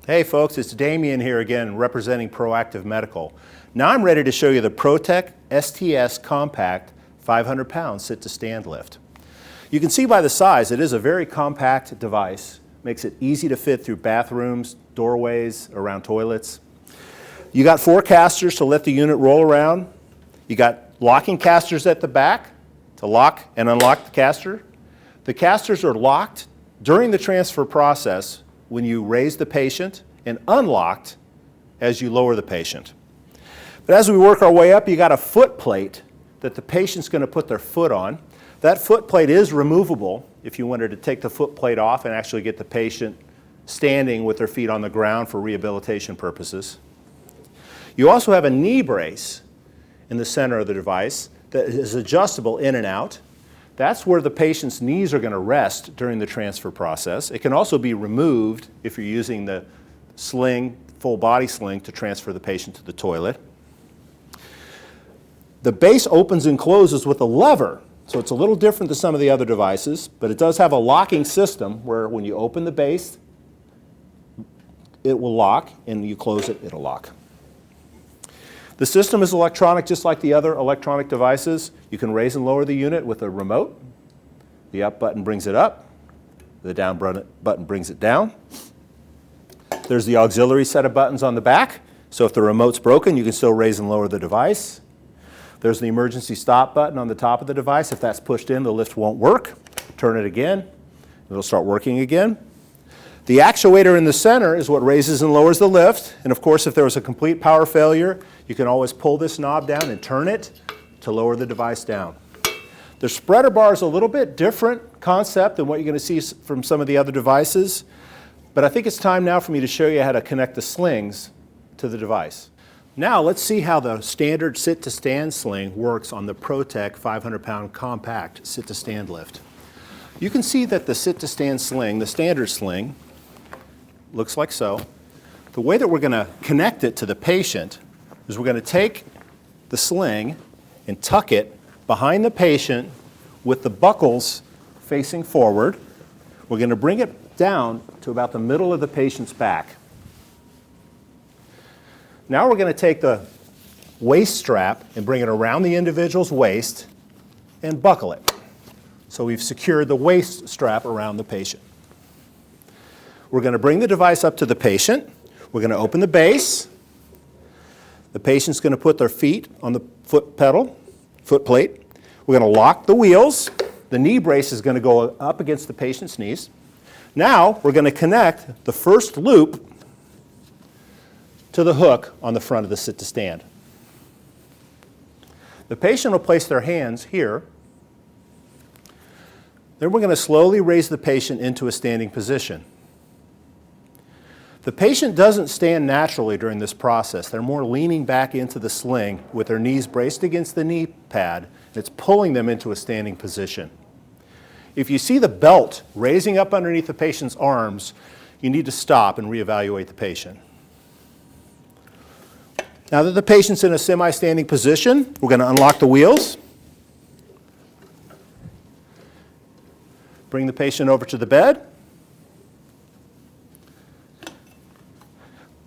Hey folks, it's Damien here again representing Proactive Medical. Now I'm ready to show you the Protekt STS Compact 500 pound sit to stand lift. You can see by the size it is a very compact device. Makes it easy to fit through bathrooms, doorways, around toilets. You got 4 casters to let the unit roll around. You got locking casters at the back to lock and unlock the caster. The casters are locked during the transfer process when you raise the patient and unlocked as you lower the patient. But as we work our way up, you got a foot plate that the patient's going to put their foot on. That foot plate is removable if you wanted to take the foot plate off and actually get the patient standing with their feet on the ground for rehabilitation purposes. You also have a knee brace in the center of the device that is adjustable in and out. That's where the patient's knees are going to rest during the transfer process. It can also be removed if you're using the sling, full body sling, to transfer the patient to the toilet. The base opens and closes with a lever, so it's a little different than some of the other devices, but it does have a locking system where when you open the base, it will lock, and you close it, it'll lock. The system is electronic just like the other electronic devices. You can raise and lower the unit with a remote. The up button brings it up. The down button brings it down. There's the auxiliary set of buttons on the back. So if the remote's broken, you can still raise and lower the device. There's the emergency stop button on the top of the device. If that's pushed in, the lift won't work. Turn it again. It'll start working again. The actuator in the center is what raises and lowers the lift. And of course, if there was a complete power failure, you can always pull this knob down and turn it to lower the device down. The spreader bar is a little bit different concept than what you're going to see from some of the other devices. But I think it's time now for me to show you how to connect the slings to the device. Now let's see how the standard sit-to-stand sling works on the Protekt 500 pound compact sit-to-stand lift. You can see that the sit-to-stand sling, the standard sling, looks like so. The way that we're going to connect it to the patient is we're going to take the sling and tuck it behind the patient with the buckles facing forward. We're going to bring it down to about the middle of the patient's back. Now we're going to take the waist strap and bring it around the individual's waist and buckle it. So we've secured the waist strap around the patient. We're going to bring the device up to the patient. We're going to open the base. The patient's going to put their feet on the foot plate. We're going to lock the wheels. The knee brace is going to go up against the patient's knees. Now we're going to connect the first loop to the hook on the front of the sit-to-stand. The patient will place their hands here. Then we're going to slowly raise the patient into a standing position. The patient doesn't stand naturally during this process. They're more leaning back into the sling with their knees braced against the knee pad, and it's pulling them into a standing position. If you see the belt raising up underneath the patient's arms, you need to stop and reevaluate the patient. Now that the patient's in a semi-standing position, we're going to unlock the wheels. Bring the patient over to the bed.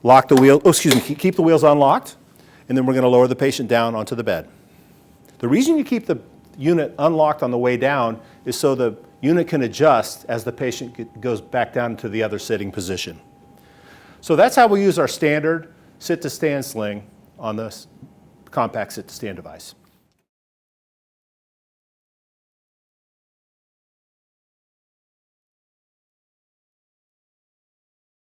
Lock the wheel, keep the wheels unlocked, and then we're going to lower the patient down onto the bed. The reason you keep the unit unlocked on the way down is so the unit can adjust as the patient goes back down to the other sitting position. So that's how we use our standard sit-to-stand sling on this compact sit-to-stand device.